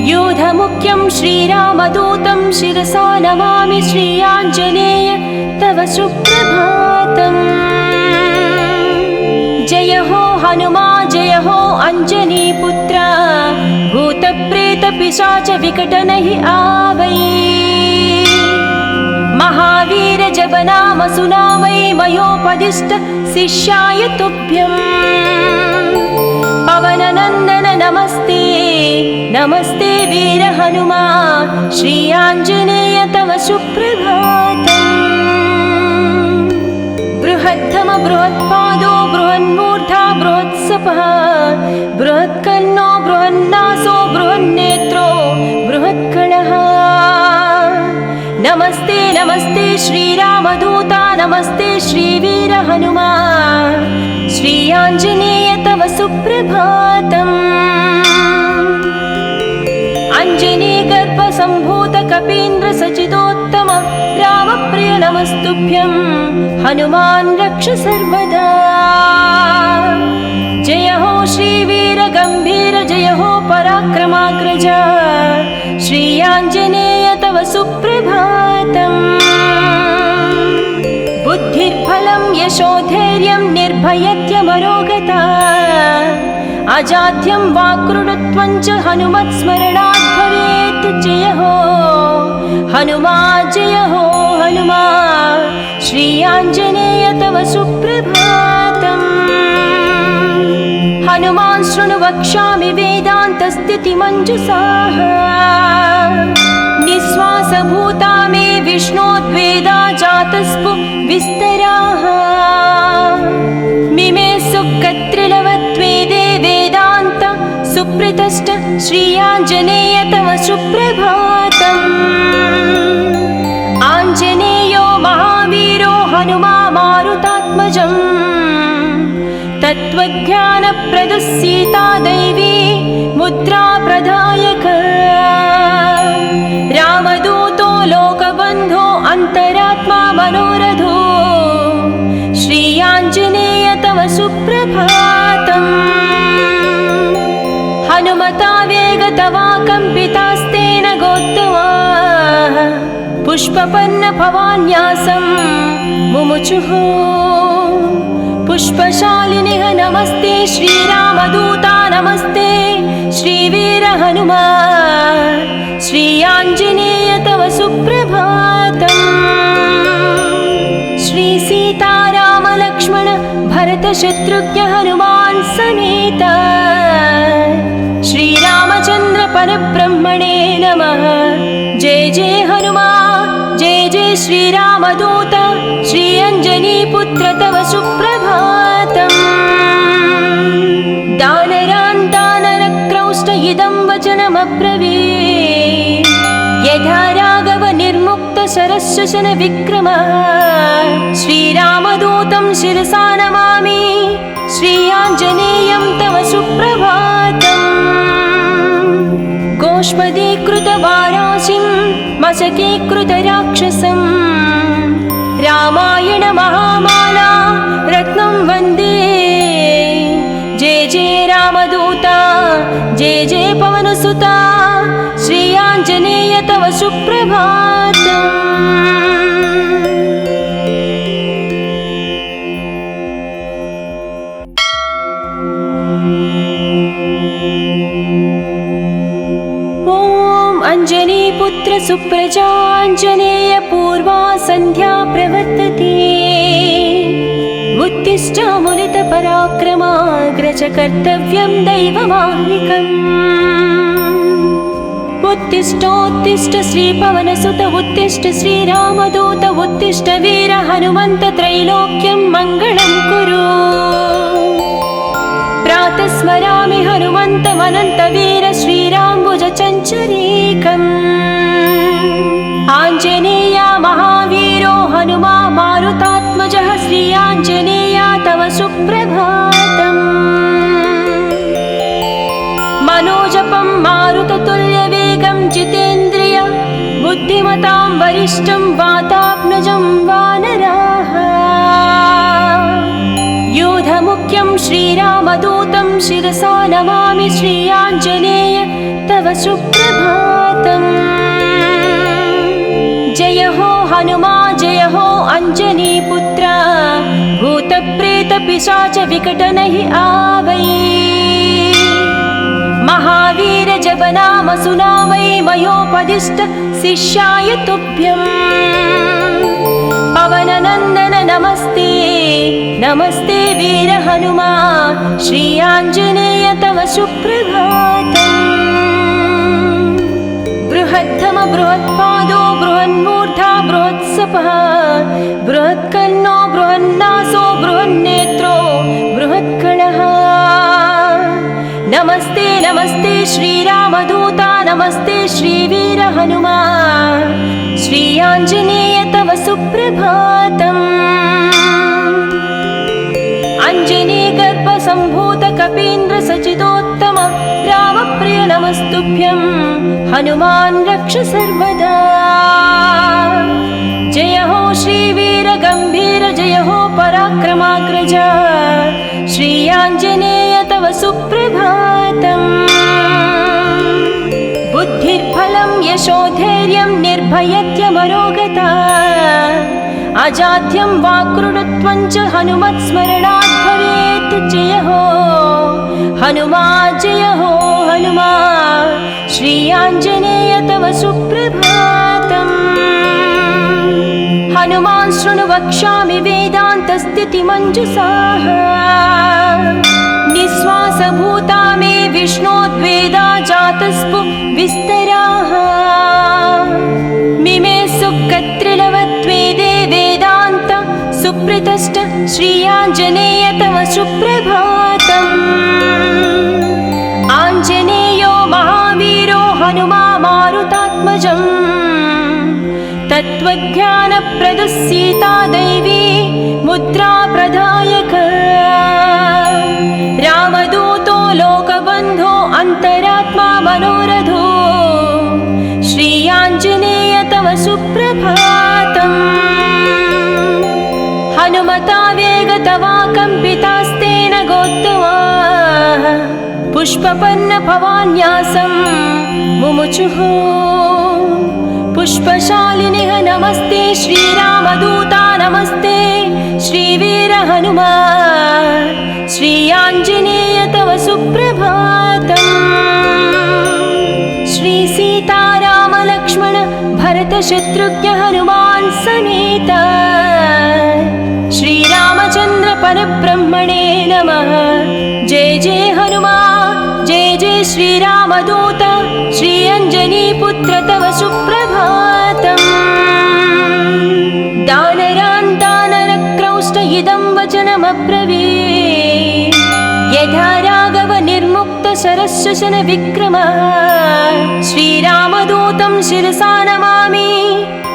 योधमुख्यं श्रीरामदूतं शिरसा नमामि श्री आञ्जनेय तव सुप्रभातम्। जय हो हनुमा जय हो अञ्जनीपुत्र भूतप्रेतपिशाच विकटनहि आवै। महावीर जप नाम सुनावै मयोपदिष्ट शिष्याय तुभ्यम्। पवननन्दन नमस्ते नमस्ते वीर हनुमा श्री आञ्जनेय तव सुप्रभातम्। बृहद्धम बृहत्पादो बृहन्मूर्धा बृहत्सपः बृहत्कर्णो बृहन्नासो बृहन्नेत्रो बृहत्कणः। नमस्ते नमस्ते श्रीरामदूता नमस्ते श्रीवीर हनुमा श्री आञ्जनेय तव सुप्रभातम्। अञ्जनीगर्भसम्भूत कपीन्द्र सचिदोत्तम रामप्रिय नमस्तुभ्यं हनुमान् रक्ष सर्वदा। जय हो श्रीवीर गम्भीर जय हो पराक्रमाग्रज श्री आञ्जनेय तव सुप्रभातम्। बुद्धिर्बलं यशोधैर्यं निर्भयत्यमरोगता अजाड्यं वाक्कृतत्वं च हनुमत्स्मरणात् भवेत्। जय हो हनुमा जय हो हनुमा श्री आञ्जनेय तव सुप्रभातम्। हनुमान् शृणु वक्ष्यामि वेदान्तस्थितिमञ्जुषाः निःश्वासभूता मे विष्णोद्वेदा जातस्पु विस्तराः। मिमे सुकत्रिलवत्वेदे वेदान्त सुप्रतिष्ठ श्री आञ्जनेय तव सुप्रभातम्। आञ्जनेयो महावीरो हनुमा मारुतात्मजम् तत्त्वज्ञानप्रदः सीता दैवी मुद्रा प्रदायक। रामदूतो लोकबन्धो अन्तरात्मा मनोरथो श्री आञ्जनेय तव सुप्रभातम्। हनुमता वेगतवा कम्पितास्तेन गोत्तमा पुष्पपन्न भवान्यासं मुमुचुः। पुष्पशालिनिः नमस्ते श्रीरामदूता नमस्ते श्रीवीर हनुमा श्री आञ्जनेय तव सुप्रभातम्। श्री सीताराम लक्ष्मण भरत शत्रुघ्न हनुमान् समेत श्रीरामचन्द्र परब्रह्मणे नमः। जय जय हनुमान् जय जय श्रीरामदूत श्री अञ्जनीपुत्र तव सुप्रभातम्। दानरान् दानरक्रौष्ट इदं वचनमब्रवीत् यथा राघव निर्मुक्त शरशशन विक्रमः। श्रीरामदूतं शिरसा नमामि श्री आञ्जनेयं तव सुप्रभातम्। गोष्पदीकृतवाराशिं मशकीकृतराक्षसं रामायण महामाला रत्नं वन्दे। जय जय रामदूता जय जय पवनसुता श्री आञ्जनेय तव सुप्रभातम्। अञ्जनीपुत्र सुप्रजाञ्जनेय पूर्वा सन्ध्या प्रवर्तते। उत्तिष्ठामुलितपराक्रमाग्रज कर्तव्यं दैवमाह्निकम्। उत्तिष्ठोत्तिष्ठ श्रीपवनसुत उत्तिष्ठ श्रीरामदूत उत्तिष्ठ वीर हनुमन्त त्रैलोक्यं मङ्गलं कुरु। प्रातः स्मरामि हनुमन्तमनन्तवीर श्रीराम्बुजचञ्चरीकम्। आञ्जनेया महावीरो हनुमा मारुतात्मजः श्री आञ्जनेया तव सुप्रभातम्। मनोजपं मारुततुल्यवेगं जितेन्द्रिय बुद्धिमतां वरिष्ठं वातात्मजं वानराः। योधमुख्यं श्रीरामदूतं शिरसा नमामि श्री आञ्जनेय तव सुप्रभातम्। जय हो हनुमा जय हो अञ्जनीपुत्र भूतप्रेतपिशाच विकटनहि आवै। महावीर जप नाम सुनावै मयोपदिष्ट शिष्याय तुभ्यम्। पवननन्दन नमस्ते नमस्ते वीर हनुमा श्री आञ्जनेय तव सुप्रभातम्। बृहत्तम बृहत्पादो बृहन्मूर्धा बृहत्सपः बृहत्कर्णो बृहन्नासो बृहन्नेत्रो बृहत्कणः। नमस्ते नमस्ते श्रीरामदूता नमस्ते श्रीवीर हनुमा श्री आञ्जनेय तव सुप्रभातम्। अञ्जनीगर्भसम्भूत कपीन्द्र सचिदोत्तम रामप्रिय नमस्तुभ्यं हनुमान् रक्ष सर्वदा। जय हो श्रीवीर गम्भीर जय हो पराक्रमाग्रज श्री आञ्जनेय तव सुप्रभातम्। बुद्धिर्बलं यशोधैर्यं निर्भयत्यमरोगता अजाड्यं वाक्कृतत्वं च हनुमत्स्मरणात् भवेत्। जय हो हनुमा जय हो हनुमा श्री आञ्जनेय तव सुप्रभातम्। हनुमान् शृणु वक्ष्यामि वेदान्तस्थितिमञ्जुषाः निःश्वासभूता मे विष्णोद्वेदा जातस्पु विस्तराः। मिमे सुकत्रिलवत्वेदे वेदान्त सुप्रतिष्ठ श्री आञ्जनेय तव सुप्रभातम्। आञ्जनेयो महावीरो हनुमा मारुतात्मजम् तत्त्वज्ञानप्रदः सीता दैवी मुद्रा प्रदायक। रामदूतो लोकबन्धो अन्तरात्मा मनोरथो श्री आञ्जनेय तव सुप्रभातम्। हनुमता वेगतवा कम्पितास्तेन गोत्तमाः पुष्पपन्न भवान्यासं मुमुचुः। पुष्पशालिनिः नमस्ते श्रीरामदूता नमस्ते श्रीवीर हनुमा श्री आञ्जनेय तव सुप्रभातम्। श्री सीताराम लक्ष्मण भरत शत्रुघ्न हनुमान् समेत श्रीरामचन्द्र परब्रह्मणे नमः। जय जय हनुमा जय जय श्रीरामदूत श्री अञ्जनीपुत्र तव सुप्रभातम्। दानरान् दानरक्रौष्ट इदं वचनमब्रवीत् यथा राघव निर्मुक्त शरशशन विक्रमः। श्रीरामदूतं शिरसा नमामि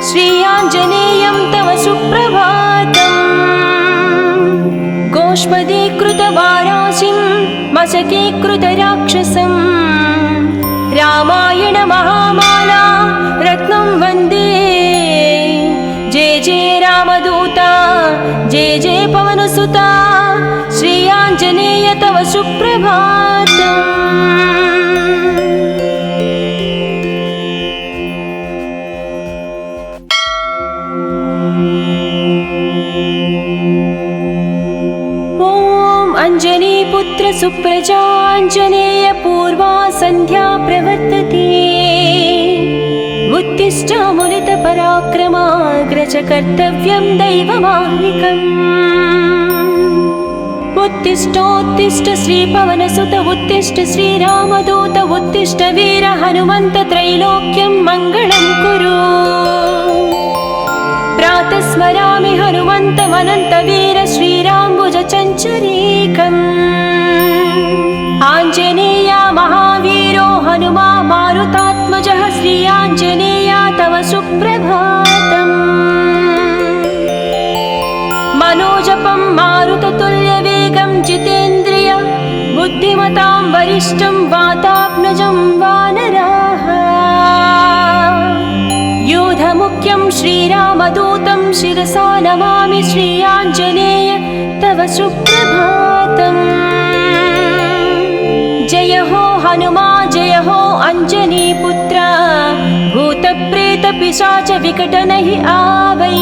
श्री आञ्जनेयं तव सुप्रभातम्। गोष्पदीकृतवाराशिं मशकीकृतराक्षसं रामायण महामाला रत्नं वन्दे। जय जय रामदूता जय जय पवनसुता श्री आञ्जनेय तव सुप्रभातम्। अञ्जनीपुत्र सुप्रजाञ्जनेय पूर्वा सन्ध्या प्रवर्तते। उत्तिष्ठामुनितपराक्रमाग्रज कर्तव्यं दैवमाह्निकम्। उत्तिष्ठोत्तिष्ठ श्रीपवनसुत उत्तिष्ठ श्रीरामदूत उत्तिष्ठ वीर हनुमन्त त्रैलोक्यं मङ्गलं कुरु। प्रातः स्मरामि हनुमन्तमनन्तवीर श्रीराम्बुजचञ्चरीकम्। आञ्जनेया महावीरो हनुमा मारुतात्मजः श्री आञ्जनेया तव सुप्रभातम्। मनोजपं मारुततुल्यवेगं जितेन्द्रिय बुद्धिमतां वरिष्ठं वातात्मजं वानराः। यूधमुख्यं श्रीरामदूतं शिरसा नमामि श्री आञ्जनेय तव सुप्रभातम्। जय हो हनुमा जय हो अञ्जनीपुत्र भूतप्रेतपिशाच विकटनहि आवै।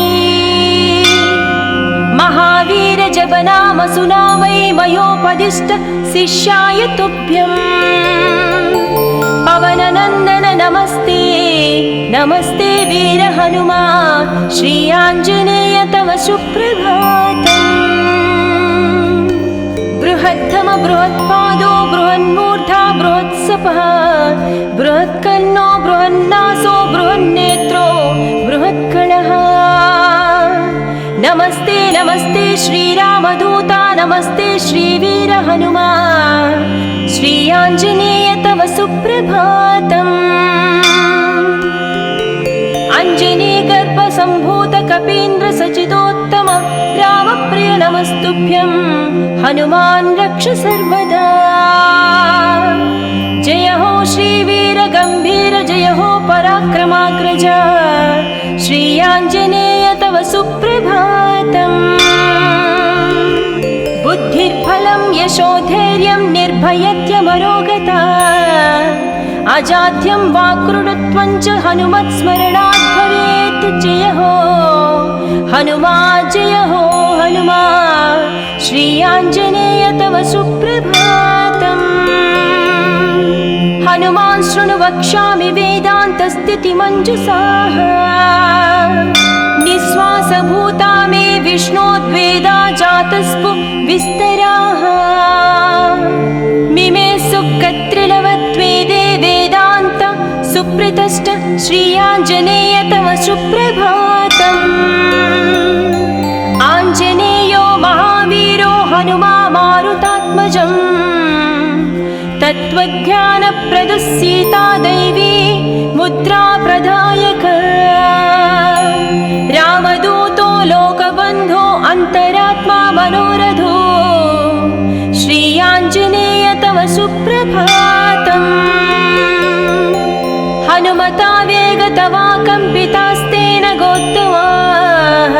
महावीर जपनाम सुनामै मयोपदिष्ट शिष्याय तुभ्यम्। पवननन्दन नमस्ते नमस्ते वीर हनुमा श्री आञ्जनेय तव सुप्रभातम्। बृहत्तम बृहत्पादो बृहन्मूर्धा बृहत्सपः बृहत्कर्णो बृहन्नासो बृहन्नेत्रो बृहत्कणः। नमस्ते नमस्ते श्रीरामदूता नमस्ते श्रीवीर हनुमा श्री आञ्जनेय तव सुप्रभातम्। अञ्जनीगर्भसम्भूत कपीन्द्र सचिदोत्तम रामप्रिय नमस्तुभ्यं हनुमान् रक्ष सर्वदा। जय हो श्रीवीर गम्भीर जय हो पराक्रमाग्रज श्री आञ्जनेय तव सुप्रभातम्। बुद्धिर्बलं यशोधैर्यं निर्भयत्यमरोगता अजाड्यं वाक्कृतत्वं च हनुमत्स्मरणात् भवेत्। जय हो हनुमा जय हो हनुमा श्री आञ्जनेय तव सुप्रभातम्। हनुमान् शृणु वक्ष्यामि वेदान्तस्थितिमञ्जुषाः निःश्वासभूता मे विष्णोद्वेदा जातस्पु विस्तराः। मिमे सुकत्रिलवत्वेदे वेदान्त सुप्रतिष्ठ श्री आञ्जनेय तव सुप्रभातम्। आञ्जनेयो महावीरो हनुमा मारुतात्मजम् तत्त्वज्ञानप्रदः सीता दैवी मुद्रा प्रदायक। रामदूतो लोकबन्धो अन्तरात्मा मनोरथो श्री आञ्जनेय तव सुप्रभातम्। हनुमता वेगतवा कम्पितास्तेन गोत्तमाः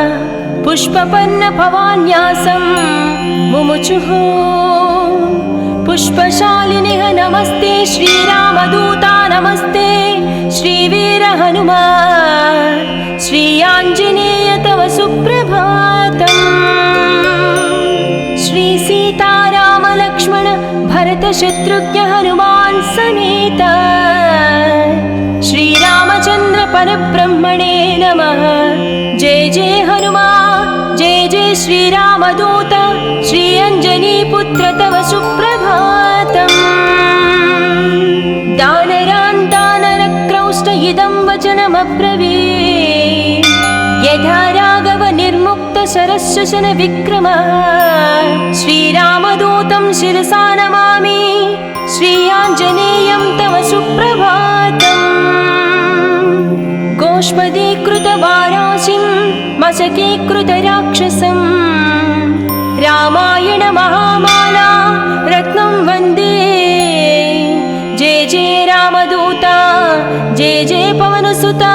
पुष्पपन्न भवान्यासं मुमुचुः। पुष्पशालिनिः नमस्ते श्रीरामदूता नमस्ते श्रीवीर हनुमा श्री आञ्जनेय तव सुप्रभातम्। श्री सीताराम लक्ष्मण भरत शत्रुघ्न हनुमान् समेत श्रीरामचन्द्र परब्रह्मणे नमः। जय जय हनुमा जय जय श्रीरामदूत श्री अञ्जनीपुत्र तव सुप्रभातम्। दानरान् दानरक्रौष्ट इदं वचनमब्रवीत् यथा राघव निर्मुक्त शरशशन विक्रम। श्रीरामदूतं शिरसा नमामि श्री आञ्जनेयं तव सुप्रभातम्। गोष्पदीकृतवाराशिं मशकीकृतराक्षसं रामायण महामाला रत्नं वन्दे। जय जय रामदूता जय जय पवनसुता